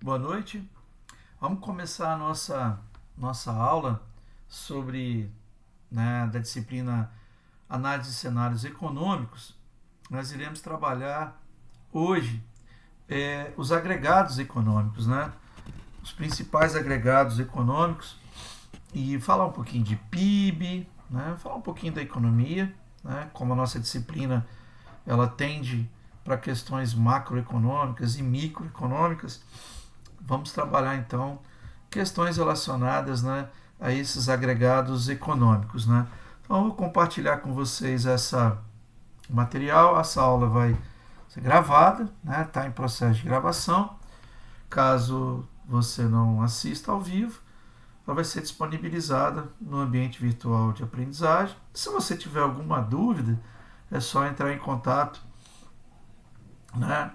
Boa noite. Vamos começar a nossa aula sobre, da disciplina Análise de Cenários Econômicos. Nós iremos trabalhar hoje os agregados econômicos, os principais agregados econômicos, e falar um pouquinho de PIB, falar um pouquinho da economia, como a nossa disciplina ela tende para questões macroeconômicas e microeconômicas. Vamos trabalhar então questões relacionadas a esses agregados econômicos. Então eu vou compartilhar com vocês essa material. Essa aula vai ser gravada, está em processo de gravação. Caso você não assista ao vivo, ela vai ser disponibilizada no ambiente virtual de aprendizagem. Se você tiver alguma dúvida, é só entrar em contato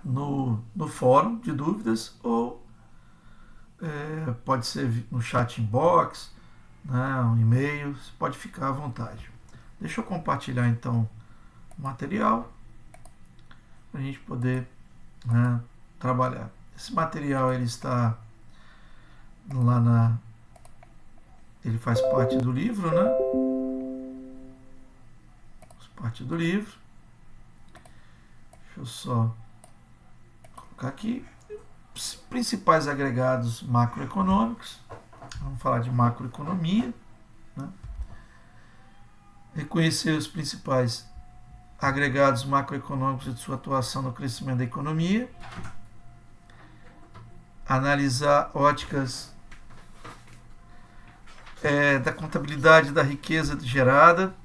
no fórum de dúvidas ou pode ser no chat inbox, um e-mail, você pode ficar à vontade. Deixa eu compartilhar então o material para a gente poder trabalhar. Esse material ele está lá ele faz parte do livro, Faz parte do livro. Deixa eu só colocar aqui os principais agregados macroeconômicos. Vamos falar de macroeconomia, reconhecer os principais agregados macroeconômicos e de sua atuação no crescimento da economia, analisar óticas da contabilidade da riqueza gerada,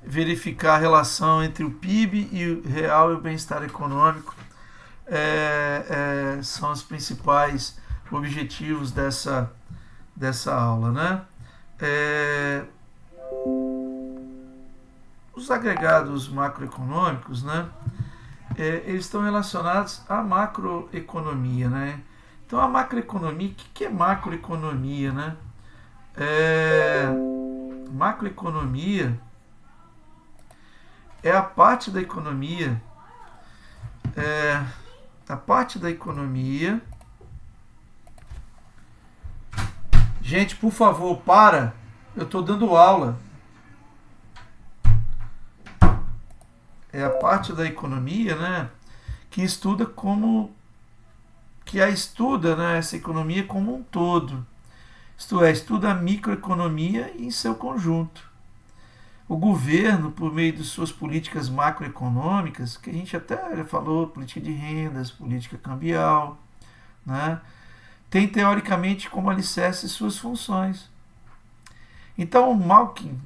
verificar a relação entre o PIB e o real e o bem-estar econômico. São os principais objetivos dessa aula, Os agregados macroeconômicos, eles estão relacionados à macroeconomia, Então a macroeconomia, o que é macroeconomia, Macroeconomia é a parte da economia Gente, por favor, eu estou dando aula. É a parte da economia, que estuda essa economia como um todo. Isto é, estuda a microeconomia em seu conjunto. O governo, por meio de suas políticas macroeconômicas, que a gente até falou, política de rendas, política cambial, tem teoricamente como alicerce suas funções. Então, o Malkin,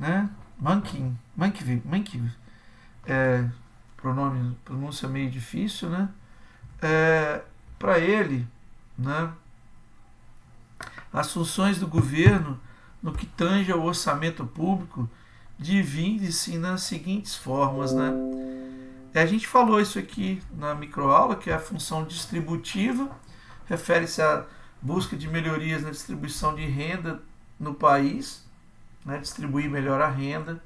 pronúncia meio difícil, para ele, as funções do governo no que tange ao orçamento público divide-se nas seguintes formas, A gente falou isso aqui na microaula, que é a função distributiva, refere-se à busca de melhorias na distribuição de renda no país, distribuir melhor a renda.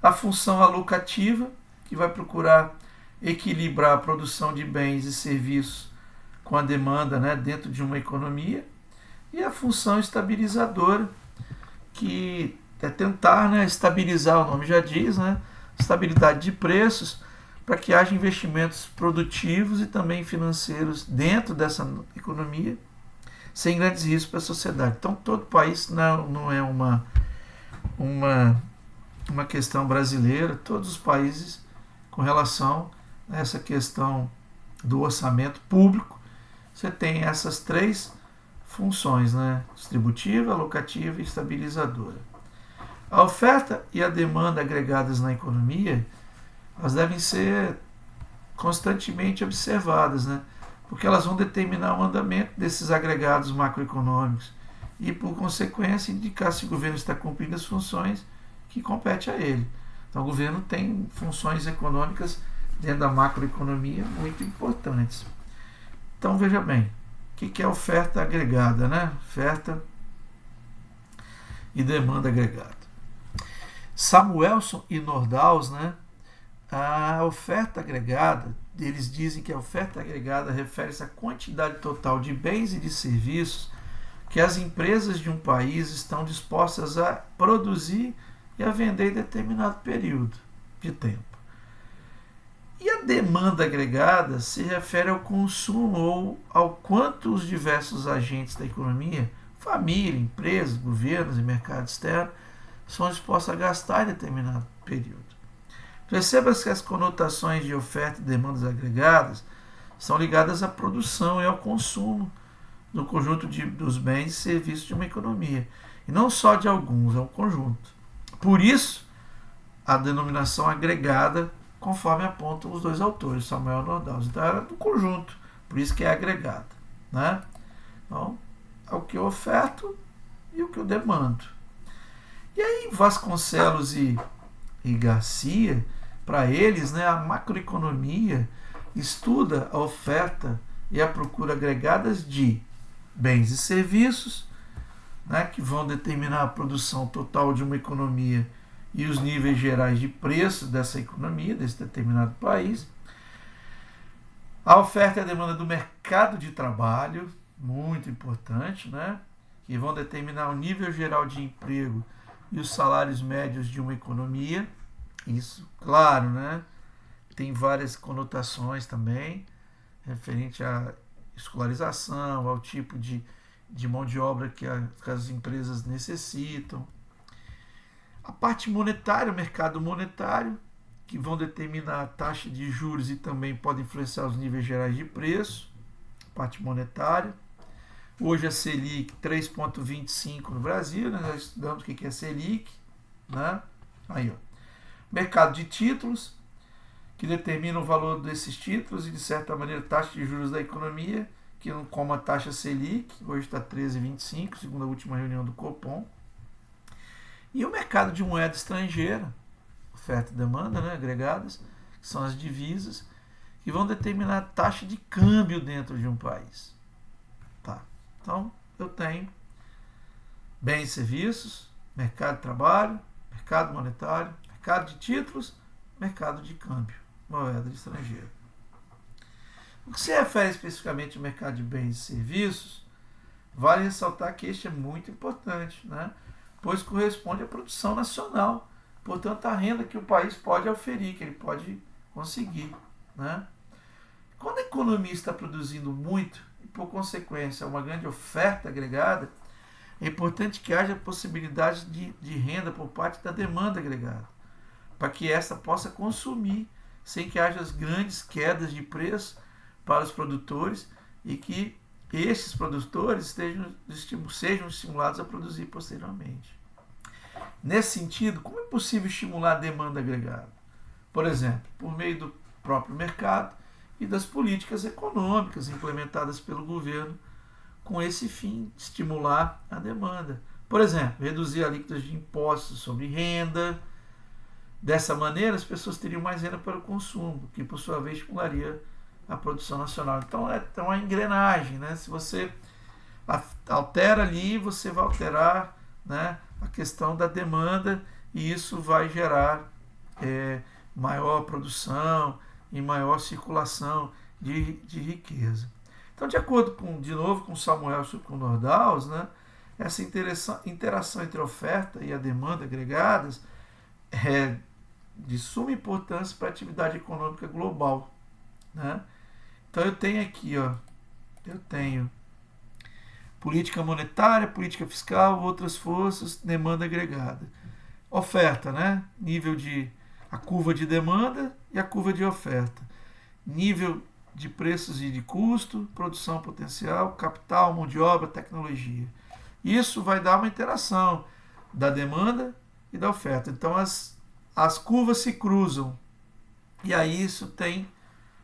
A função alocativa, que vai procurar equilibrar a produção de bens e serviços com a demanda, dentro de uma economia. E a função estabilizadora, que é tentar estabilizar, o nome já diz, estabilidade de preços, para que haja investimentos produtivos e também financeiros dentro dessa economia, sem grandes riscos para a sociedade. Então, todo país não é uma questão brasileira, todos os países, com relação a essa questão do orçamento público, você tem essas três funções, distributiva, alocativa e estabilizadora. A oferta e a demanda agregadas na economia, elas devem ser constantemente observadas, porque elas vão determinar o andamento desses agregados macroeconômicos e, por consequência, indicar se o governo está cumprindo as funções que compete a ele. Então, o governo tem funções econômicas dentro da macroeconomia muito importantes. Então, veja bem, o que é oferta agregada, Oferta e demanda agregada. Samuelson e Nordhaus, A oferta agregada, eles dizem que a oferta agregada refere-se à quantidade total de bens e de serviços que as empresas de um país estão dispostas a produzir e a vender em determinado período de tempo. E a demanda agregada se refere ao consumo ou ao quanto os diversos agentes da economia, família, empresas, governos e mercado externo, são dispostos a gastar em determinado período. Perceba que as conotações de oferta e demandas agregadas são ligadas à produção e ao consumo do conjunto dos bens e serviços de uma economia, e não só de alguns, é um conjunto. Por isso, a denominação agregada, conforme apontam os dois autores, Samuel e Nordhaus. Então, era do conjunto, por isso que é agregada. Né? Então, é o que eu oferto e o que eu demando. E aí, Vasconcelos e Garcia, para eles, né, a macroeconomia estuda a oferta e a procura agregadas de bens e serviços, né, que vão determinar a produção total de uma economia e os níveis gerais de preço dessa economia, desse determinado país. A oferta e a demanda do mercado de trabalho, muito importante, né, que vão determinar o nível geral de emprego e os salários médios de uma economia. Isso, claro, né, tem várias conotações também, referente à escolarização, ao tipo de mão de obra que as empresas necessitam. A parte monetária, o mercado monetário, que vão determinar a taxa de juros e também podem influenciar os níveis gerais de preço. Parte monetária. Hoje a Selic 3,25 no Brasil, né? Nós estudamos o que é Selic. Né? Aí, ó. Mercado de títulos, que determina o valor desses títulos e, de certa maneira, taxa de juros da economia, que não como a taxa Selic, hoje está 13,25, segundo a última reunião do Copom. E o mercado de moeda estrangeira, oferta e demanda, né, agregadas, que são as divisas, que vão determinar a taxa de câmbio dentro de um país. Tá. Então, eu tenho bens e serviços, mercado de trabalho, mercado monetário, mercado de títulos, mercado de câmbio, moeda estrangeira. No que se refere especificamente ao mercado de bens e serviços, vale ressaltar que este é muito importante, né? Pois corresponde à produção nacional, portanto, a renda que o país pode oferir, que ele pode conseguir. Né? Quando a economia está produzindo muito, e por consequência uma grande oferta agregada, é importante que haja possibilidade de renda por parte da demanda agregada, para que esta possa consumir, sem que haja as grandes quedas de preço para os produtores e que estes produtores sejam estimulados a produzir posteriormente. Nesse sentido, como é possível estimular a demanda agregada? Por exemplo, por meio do próprio mercado e das políticas econômicas implementadas pelo governo com esse fim de estimular a demanda. Por exemplo, reduzir alíquotas de impostos sobre renda. Dessa maneira, as pessoas teriam mais renda para o consumo, que por sua vez estimularia a produção nacional. Então, é uma engrenagem, né? Se você altera ali, você vai alterar, né, a questão da demanda e isso vai gerar maior produção e maior circulação de riqueza. Então, de acordo com Samuel e com Nordhaus, né, essa interação entre a oferta e a demanda agregadas é de suma importância para a atividade econômica global. Né? Então, eu tenho aqui, ó, política monetária, política fiscal, outras forças, demanda agregada. Oferta, né? A curva de demanda e a curva de oferta. Nível de preços e de custo, produção potencial, capital, mão de obra, tecnologia. Isso vai dar uma interação da demanda e da oferta. Então, as curvas se cruzam. E aí isso tem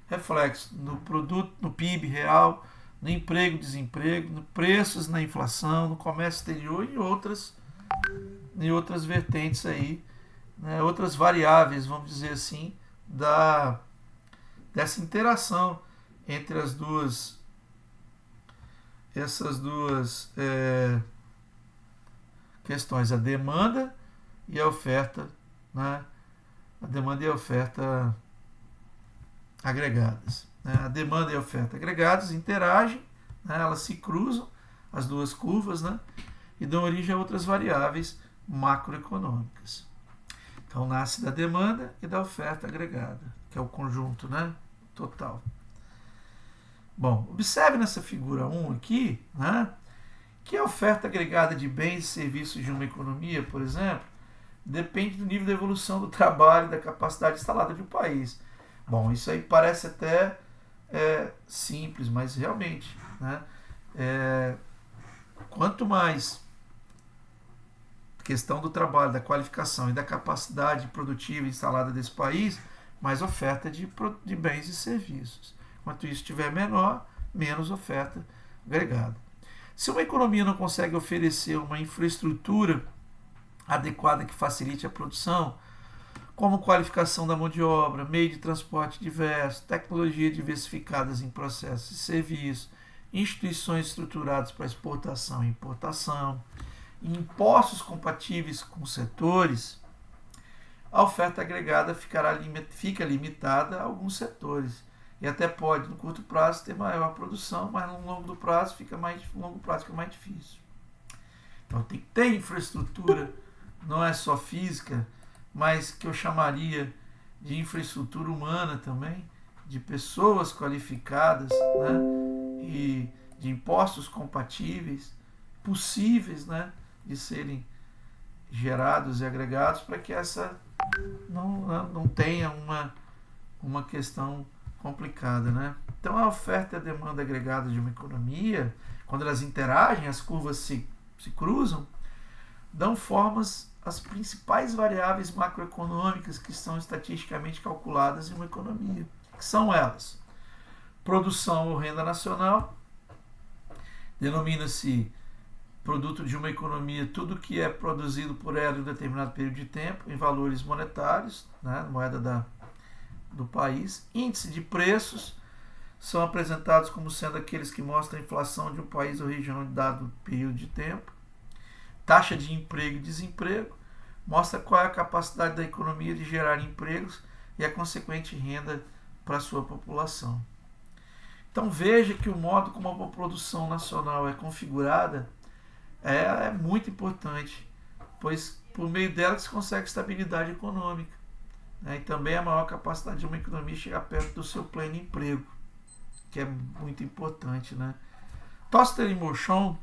reflexo no produto, no PIB real, no emprego, desemprego, no preços, na inflação, no comércio exterior e outras vertentes aí, né, outras variáveis, vamos dizer assim, dessa interação entre essas duas questões, a demanda e a oferta, né, a demanda e a oferta agregadas. Né? A demanda e a oferta agregadas interagem, né? Elas se cruzam, as duas curvas, né? E dão origem a outras variáveis macroeconômicas. Então, nasce da demanda e da oferta agregada, que é o conjunto, né? Total. Bom, observe nessa figura 1 aqui, né? Que a oferta agregada de bens e serviços de uma economia, por exemplo, depende do nível de evolução do trabalho e da capacidade instalada de um país. Bom, isso aí parece até simples, mas realmente, né? Quanto mais questão do trabalho, da qualificação e da capacidade produtiva instalada desse país, mais oferta de bens e serviços. Quanto isso estiver menor, menos oferta agregada. Se uma economia não consegue oferecer uma infraestrutura adequada que facilite a produção, como qualificação da mão de obra, meio de transporte diverso, tecnologia diversificadas em processos e serviços, instituições estruturadas para exportação e importação, impostos compatíveis com setores, a oferta agregada fica limitada a alguns setores e até pode, no curto prazo, ter maior produção, mas no longo prazo fica mais difícil. Então tem que ter infraestrutura, não é só física, mas que eu chamaria de infraestrutura humana também, de pessoas qualificadas, né? E de impostos compatíveis, possíveis, né? De serem gerados e agregados para que essa não tenha uma questão complicada, né? Então a oferta e a demanda agregada de uma economia, quando elas interagem, as curvas se cruzam, dão formas às principais variáveis macroeconômicas que são estatisticamente calculadas em uma economia, que são elas: produção ou renda nacional, denomina-se produto de uma economia tudo que é produzido por ela em um determinado período de tempo, em valores monetários, né, moeda do país. Índice de preços são apresentados como sendo aqueles que mostram a inflação de um país ou região em dado período de tempo. Taxa de emprego e desemprego mostra qual é a capacidade da economia de gerar empregos e a consequente renda para a sua população. Então veja que o modo como a produção nacional é configurada é muito importante, pois por meio dela se consegue estabilidade econômica, né? E também a maior capacidade de uma economia chegar perto do seu pleno emprego, que é muito importante, né? Toster e Mochon,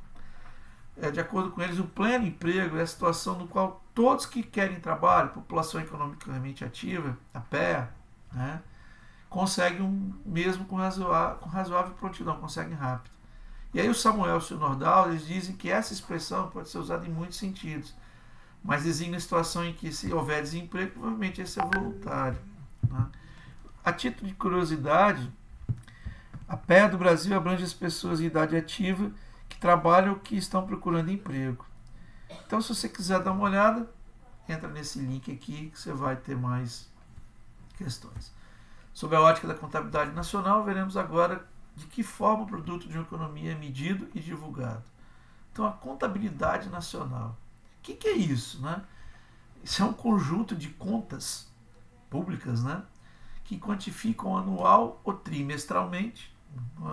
de acordo com eles, o pleno emprego é a situação no qual todos que querem trabalho, população economicamente ativa, a PEA, né, conseguem mesmo com razoável prontidão, conseguem rápido. E aí o Samuelson e o Nordal, eles dizem que essa expressão pode ser usada em muitos sentidos, mas designa a situação em que, se houver desemprego, provavelmente esse é voluntário, né? A título de curiosidade, a PEA do Brasil abrange as pessoas em idade ativa que trabalham ou que estão procurando emprego. Então, se você quiser dar uma olhada, entra nesse link aqui que você vai ter mais questões. Sob a ótica da contabilidade nacional, veremos agora de que forma o produto de uma economia é medido e divulgado. Então, a contabilidade nacional. O que é isso, né? Isso é um conjunto de contas públicas, né, que quantificam anual ou trimestralmente,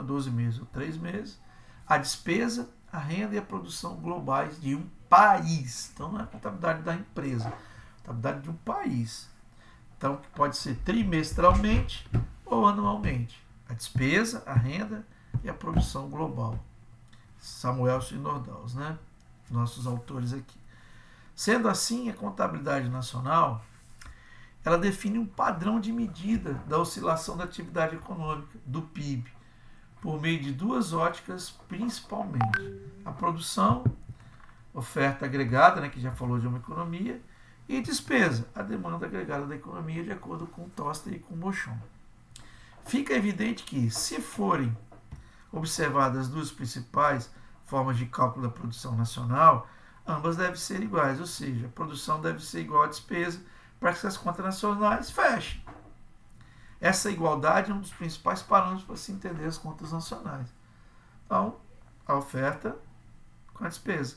12 meses ou 3 meses, a despesa, a renda e a produção globais de um país. Então, não é a contabilidade da empresa, é a contabilidade de um país. Então, que pode ser trimestralmente ou anualmente. A despesa, a renda e a produção global. Samuelson e Nordhaus, né? Nossos autores aqui. Sendo assim, a contabilidade nacional, ela define um padrão de medida da oscilação da atividade econômica, do PIB, por meio de duas óticas principalmente: a produção, oferta agregada, né, que já falou de uma economia, e despesa, a demanda agregada da economia, de acordo com Toster e com Mochon. Fica evidente que, se forem observadas as duas principais formas de cálculo da produção nacional, ambas devem ser iguais, ou seja, a produção deve ser igual à despesa para que as contas nacionais fechem. Essa igualdade é um dos principais parâmetros para se entender as contas nacionais. Então, a oferta com a despesa.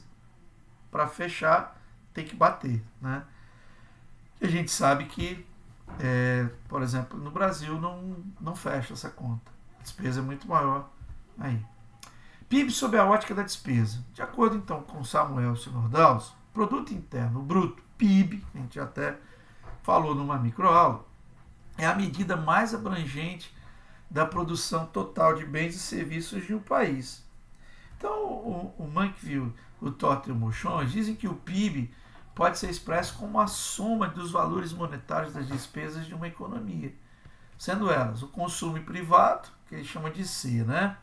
Para fechar, tem que bater, né? E a gente sabe que Por exemplo, no Brasil não fecha essa conta. A despesa é muito maior aí. PIB sob a ótica da despesa. De acordo então com Samuel Sinordals, Produto Interno Bruto, PIB, a gente até falou numa microaula, é a medida mais abrangente da produção total de bens e serviços de um país. Então, o Mankiewicz, o Toth e o Mochon dizem que o PIB pode ser expresso como a soma dos valores monetários das despesas de uma economia, sendo elas o consumo privado, que ele chama de C, né?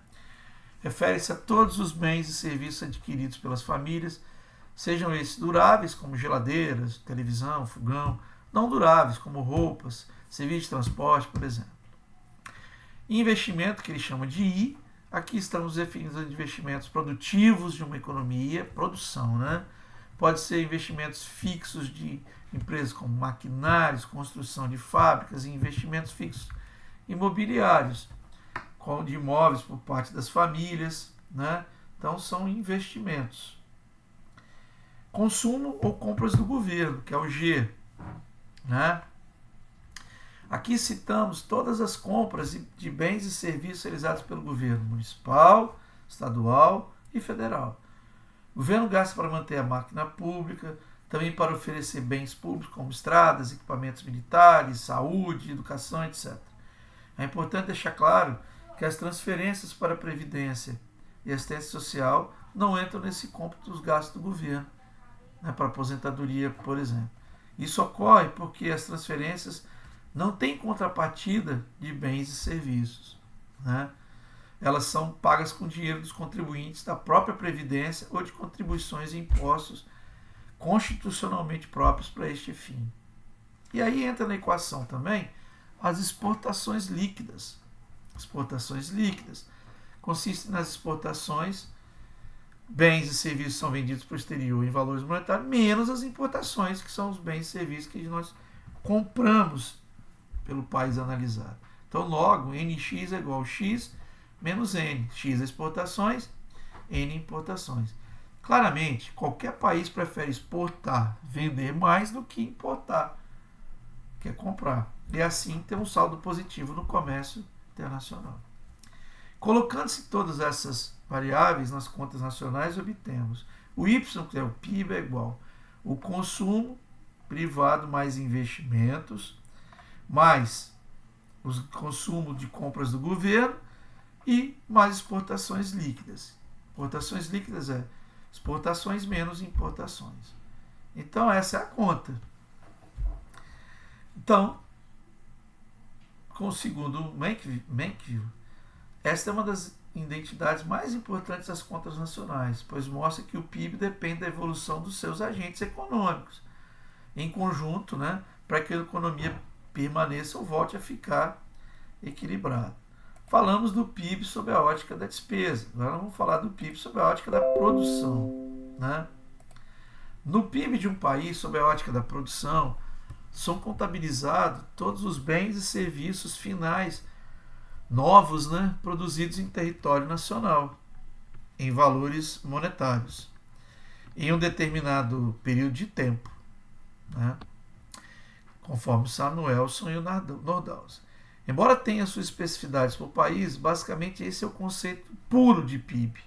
Refere-se a todos os bens e serviços adquiridos pelas famílias, sejam esses duráveis, como geladeiras, televisão, fogão, não duráveis, como roupas, serviços de transporte, por exemplo. Investimento, que ele chama de I, aqui estamos definindo os investimentos produtivos de uma economia, produção, né? Pode ser investimentos fixos de empresas como maquinários, construção de fábricas e investimentos fixos imobiliários, de imóveis por parte das famílias, né? Então são investimentos. Consumo ou compras do governo, que é o G, né? Aqui citamos todas as compras de bens e serviços realizados pelo governo municipal, estadual e federal. O governo gasta para manter a máquina pública, também para oferecer bens públicos como estradas, equipamentos militares, saúde, educação, etc. É importante deixar claro que as transferências para a Previdência e assistência social não entram nesse cômputo dos gastos do governo, né, para aposentadoria, por exemplo. Isso ocorre porque as transferências não têm contrapartida de bens e serviços, né? Elas são pagas com dinheiro dos contribuintes da própria Previdência ou de contribuições e impostos constitucionalmente próprios para este fim. E aí entra na equação também as exportações líquidas. Exportações líquidas consistem nas exportações, bens e serviços são vendidos para o exterior em valores monetários, menos as importações, que são os bens e serviços que nós compramos pelo país analisado. Então, logo, NX é igual a X menos N. X exportações, N importações. Claramente, qualquer país prefere exportar, vender mais do que importar, que é comprar. E assim ter um saldo positivo no comércio internacional. Colocando-se todas essas variáveis nas contas nacionais, obtemos o Y, que é o PIB, é igual o consumo privado mais investimentos, mais o consumo de compras do governo e mais exportações líquidas. Exportações líquidas é exportações menos importações. Então, essa é a conta. Então, com o segundo Mankiewicz, esta é uma das identidades mais importantes das contas nacionais, pois mostra que o PIB depende da evolução dos seus agentes econômicos, em conjunto, né, para que a economia permaneça ou volte a ficar equilibrada. Falamos do PIB sob a ótica da despesa, agora vamos falar do PIB sob a ótica da produção, né? No PIB de um país, sob a ótica da produção, são contabilizados todos os bens e serviços finais novos, né, produzidos em território nacional, em valores monetários, em um determinado período de tempo, né, conforme Samuelson e o Nordhaus. Embora tenha suas especificidades por país, basicamente esse é o conceito puro de PIB.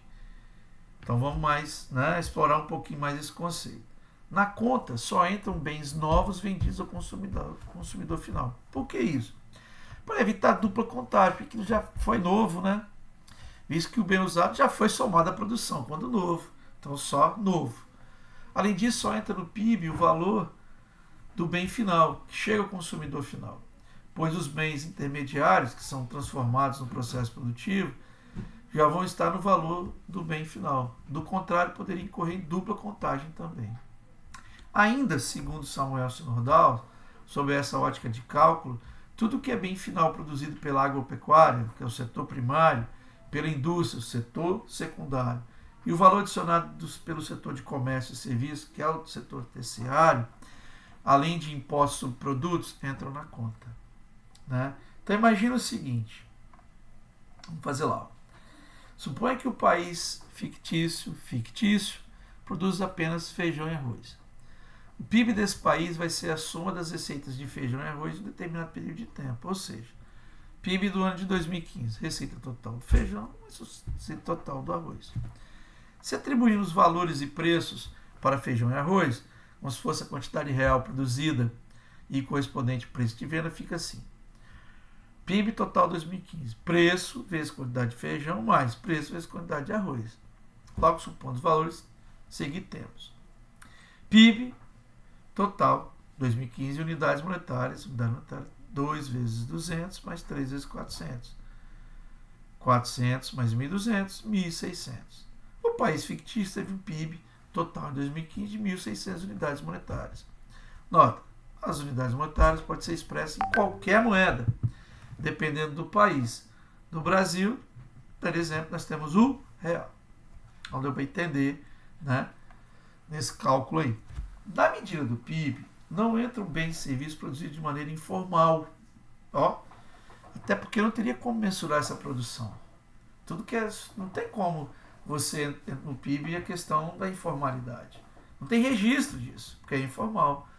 Então vamos mais, né, explorar um pouquinho mais esse conceito. Na conta só entram bens novos vendidos ao consumidor final. Por que isso? Para evitar dupla contagem, porque aquilo já foi novo, né? Visto que o bem usado já foi somado à produção, quando novo. Então só novo. Além disso, só entra no PIB o valor do bem final, que chega ao consumidor final. Pois os bens intermediários, que são transformados no processo produtivo, já vão estar no valor do bem final. Do contrário, poderia incorrer em dupla contagem também. Ainda, segundo Samuel Sinordal, sob essa ótica de cálculo, tudo que é bem final produzido pela agropecuária, que é o setor primário, pela indústria, o setor secundário, e o valor adicionado pelo setor de comércio e serviços, que é o setor terciário, além de impostos sobre produtos, entram na conta, né? Então imagina o seguinte, vamos fazer lá. Suponha que o país fictício produz apenas feijão e arroz. O PIB desse país vai ser a soma das receitas de feijão e arroz em um determinado período de tempo. Ou seja, PIB do ano de 2015, receita total do feijão, receita total do arroz. Se atribuirmos os valores e preços para feijão e arroz, como se fosse a quantidade real produzida e correspondente preço de venda, fica assim. PIB total 2015, preço vezes quantidade de feijão, mais preço vezes quantidade de arroz. Logo, supondo os valores, seguir temos. PIB total 2015, unidades monetárias, 2 vezes 200 mais 3 vezes 400. 400 mais 1.200, 1.600. O país fictício teve um PIB total em 2015 de 1.600 unidades monetárias. Nota, as unidades monetárias podem ser expressas em qualquer moeda, dependendo do país. No Brasil, por exemplo, nós temos o real. Não deu para entender, né, nesse cálculo aí. Da medida do PIB, não entram bens e serviços produzidos de maneira informal. Até porque não teria como mensurar essa produção. Tudo que não tem como você, no PIB, a questão da informalidade. Não tem registro disso, porque é informal.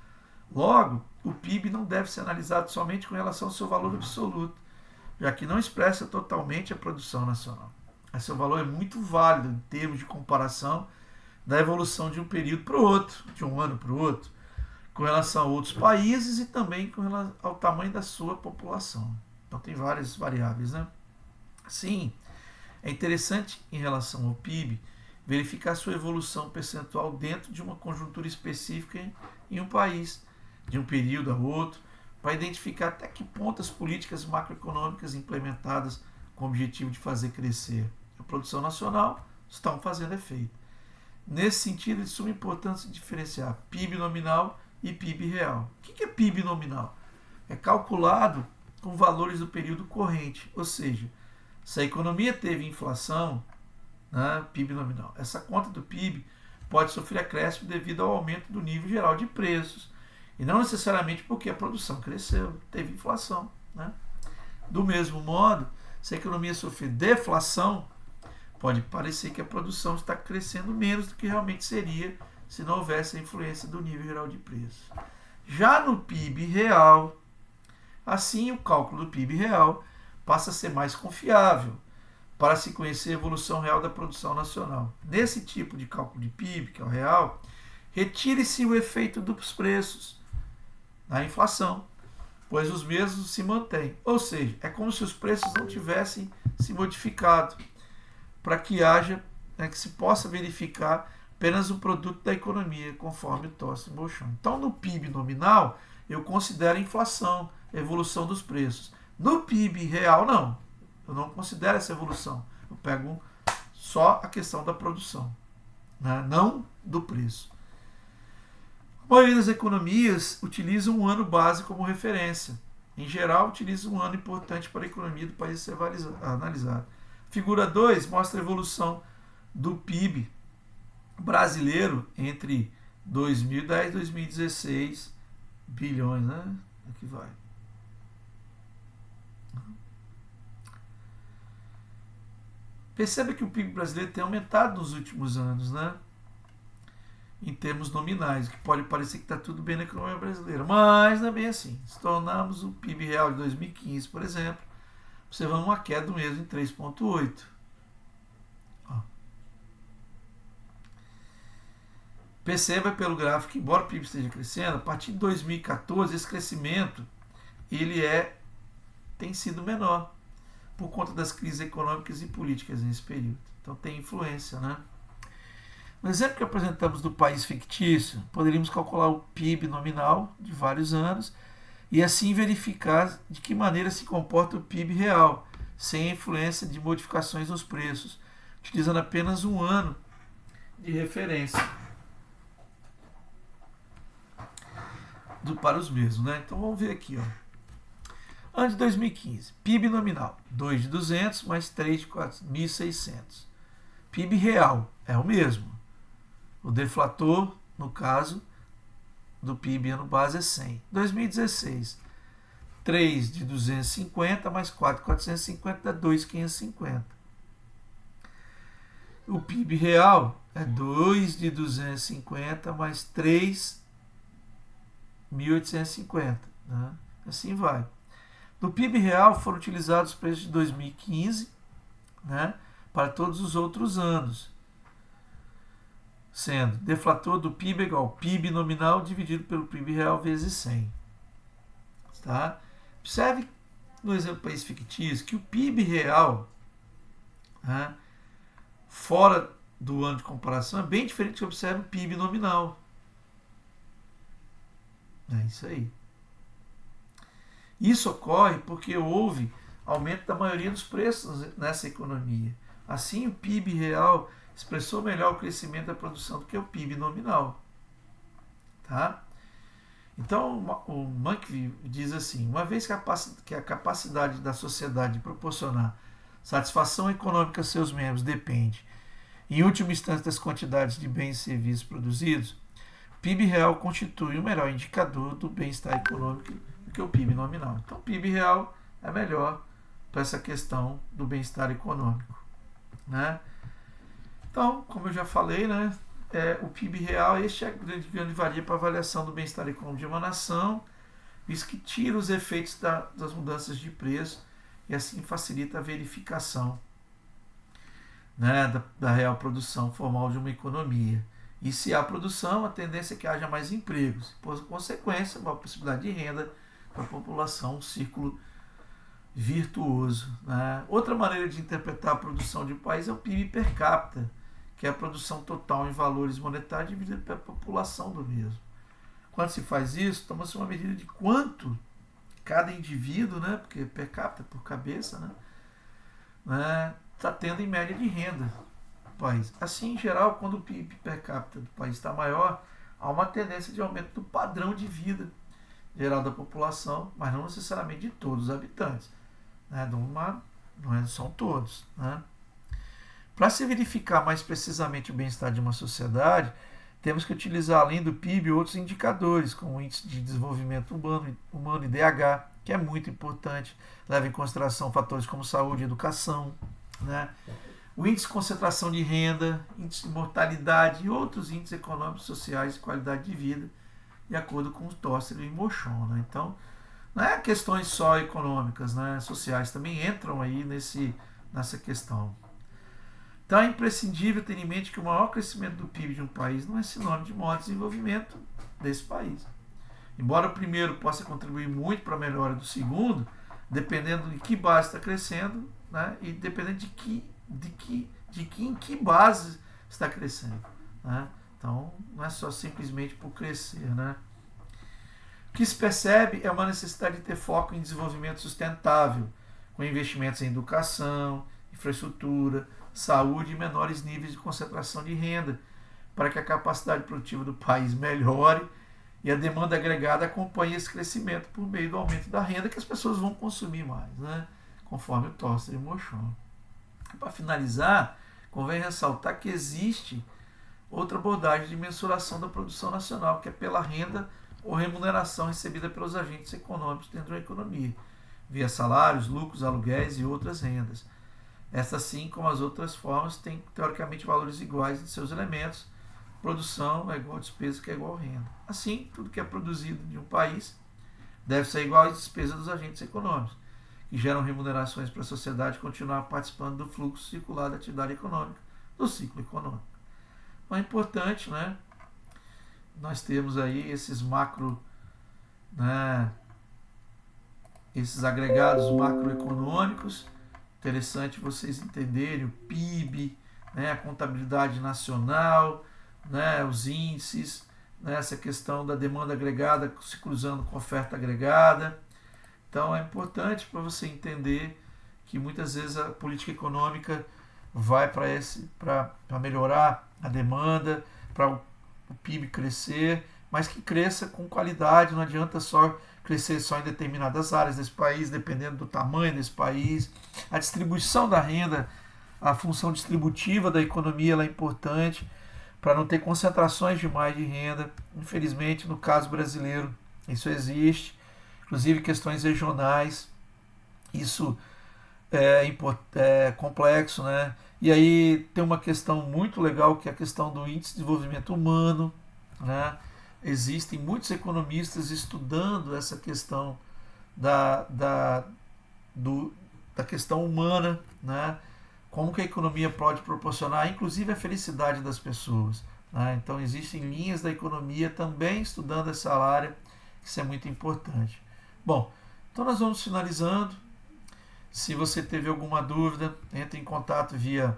Logo, o PIB não deve ser analisado somente com relação ao seu valor absoluto, já que não expressa totalmente a produção nacional. Esse seu valor é muito válido em termos de comparação da evolução de um período para o outro, de um ano para o outro, com relação a outros países e também com relação ao tamanho da sua população. Então tem várias variáveis, né? Sim, é interessante em relação ao PIB verificar sua evolução percentual dentro de uma conjuntura específica em um país, de um período a outro, para identificar até que ponto as políticas macroeconômicas implementadas com o objetivo de fazer crescer a produção nacional estão fazendo efeito. Nesse sentido, é de suma importância diferenciar PIB nominal e PIB real. O que é PIB nominal? É calculado com valores do período corrente, ou seja, se a economia teve inflação, né, PIB nominal, essa conta do PIB pode sofrer acréscimo devido ao aumento do nível geral de preços, e não necessariamente porque a produção cresceu, teve inflação, né? Do mesmo modo, se a economia sofrer deflação, pode parecer que a produção está crescendo menos do que realmente seria se não houvesse a influência do nível geral de preços. Já no PIB real, assim o cálculo do PIB real passa a ser mais confiável para se conhecer a evolução real da produção nacional. Nesse tipo de cálculo de PIB, que é o real, retire-se o efeito dos preços na inflação, pois os mesmos se mantêm. Ou seja, é como se os preços não tivessem se modificado, para que haja, que se possa verificar apenas o produto da economia, conforme o Thorsten. Então, no PIB nominal, eu considero a inflação, a evolução dos preços. No PIB real, não. Eu não considero essa evolução. Eu pego só a questão da produção, né? Não do preço. A maioria das economias utiliza um ano base como referência. Em geral, utiliza um ano importante para a economia do país ser analisado. Figura 2 mostra a evolução do PIB brasileiro entre 2010 e 2016, bilhões, né? Aqui vai. Perceba que o PIB brasileiro tem aumentado nos últimos anos, né? Em termos nominais, que pode parecer que está tudo bem na economia brasileira, mas não é bem assim. Se tornarmos o PIB real de 2015, por exemplo, observamos uma queda mesmo em 3,8. Perceba pelo gráfico que, embora o PIB esteja crescendo, a partir de 2014 esse crescimento tem sido menor por conta das crises econômicas e políticas nesse período. Então tem influência, né? No exemplo que apresentamos do país fictício, poderíamos calcular o PIB nominal de vários anos e assim verificar de que maneira se comporta o PIB real, sem a influência de modificações nos preços, utilizando apenas um ano de referência para os mesmos, né? Então vamos ver aqui, Ano de 2015, PIB nominal, 2 de 200 mais 3 de 1.600. PIB real é o mesmo. O deflator, no caso do PIB ano base, é 100. 2016, 3 de 250 mais 4 de 450 dá 2.550. O PIB real é 2 de 250 mais 3 1.850. Né? Assim vai. No PIB real foram utilizados os preços de 2015, né, para todos os outros anos, sendo deflator do PIB igual ao PIB nominal dividido pelo PIB real vezes 100. Tá? Observe no exemplo do país fictício que o PIB real, né, fora do ano de comparação, é bem diferente do que observa o PIB nominal. É isso aí. Isso ocorre porque houve aumento da maioria dos preços nessa economia. Assim, o PIB real expressou melhor o crescimento da produção do que o PIB nominal. Tá? Então, o Mankiw diz assim, uma vez que a capacidade da sociedade de proporcionar satisfação econômica a seus membros depende, em última instância, das quantidades de bens e serviços produzidos, o PIB real constitui o melhor indicador do bem-estar econômico do que o PIB nominal. Então, o PIB real é melhor para essa questão do bem-estar econômico. Né? Então, como eu já falei, né, o PIB real, este é a grande valia para avaliação do bem-estar econômico de uma nação, visto que tira os efeitos das mudanças de preço e assim facilita a verificação, né, da real produção formal de uma economia. E se há produção, a tendência é que haja mais empregos. Por consequência, uma possibilidade de renda para a população, um círculo virtuoso. Né? Outra maneira de interpretar a produção de um país é o PIB per capita, que é a produção total em valores monetários dividida pela população do mesmo. Quando se faz isso, toma-se uma medida de quanto cada indivíduo, né, porque per capita, por cabeça, né, está tendo em média de renda no país. Assim, em geral, quando o PIB per capita do país está maior, há uma tendência de aumento do padrão de vida geral da população, mas não necessariamente de todos os habitantes. Né, não são todos. Né? Para se verificar mais precisamente o bem-estar de uma sociedade, temos que utilizar, além do PIB, outros indicadores, como o Índice de Desenvolvimento Humano, IDH, que é muito importante, leva em consideração fatores como saúde e educação, né? O Índice de Concentração de Renda, Índice de Mortalidade e outros índices econômicos, sociais e qualidade de vida, de acordo com o Toster e o Mochon. Né? Então, não é questões só econômicas, né? Sociais também entram aí nessa questão. Então é imprescindível ter em mente que o maior crescimento do PIB de um país não é sinônimo de maior desenvolvimento desse país. Embora o primeiro possa contribuir muito para a melhora do segundo, dependendo de que base está crescendo, né, e dependendo em que base está crescendo. Né? Então não é só simplesmente por crescer. Né? O que se percebe é uma necessidade de ter foco em desenvolvimento sustentável, com investimentos em educação, infraestrutura, saúde e menores níveis de concentração de renda, para que a capacidade produtiva do país melhore e a demanda agregada acompanhe esse crescimento por meio do aumento da renda que as pessoas vão consumir mais, né? Conforme o Toster e o Mochon. Para finalizar, convém ressaltar que existe outra abordagem de mensuração da produção nacional, que é pela renda ou remuneração recebida pelos agentes econômicos dentro da economia, via salários, lucros, aluguéis e outras rendas. Esta, assim como as outras formas, tem teoricamente valores iguais de seus elementos. Produção é igual a despesa, que é igual a renda. Assim, tudo que é produzido de um país deve ser igual às despesas dos agentes econômicos, que geram remunerações para a sociedade continuar participando do fluxo circular da atividade econômica, do ciclo econômico. Então é importante, né, nós temos aí esses esses agregados macroeconômicos. Interessante vocês entenderem o PIB, né, a contabilidade nacional, né, os índices, né, essa questão da demanda agregada se cruzando com a oferta agregada. Então é importante para você entender que muitas vezes a política econômica vai para melhorar a demanda, para o PIB crescer, mas que cresça com qualidade. Não adianta só crescer só em determinadas áreas desse país, dependendo do tamanho desse país. A distribuição da renda, a função distributiva da economia, ela é importante para não ter concentrações demais de renda. Infelizmente, no caso brasileiro, isso existe, inclusive questões regionais. Isso é complexo, né? E aí tem uma questão muito legal, que é a questão do Índice de Desenvolvimento Humano, né? existem muitos economistas estudando essa questão da questão humana, né? Como que a economia pode proporcionar, inclusive, a felicidade das pessoas, né? Então, existem linhas da economia também estudando essa área, que isso é muito importante. Bom, então nós vamos finalizando. Se você teve alguma dúvida, entre em contato via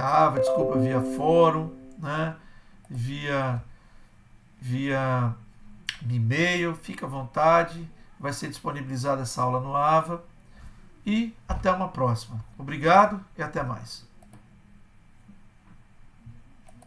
AVA, via fórum, né? via e-mail, fica à vontade, vai ser disponibilizada essa aula no AVA, e até uma próxima. Obrigado e até mais.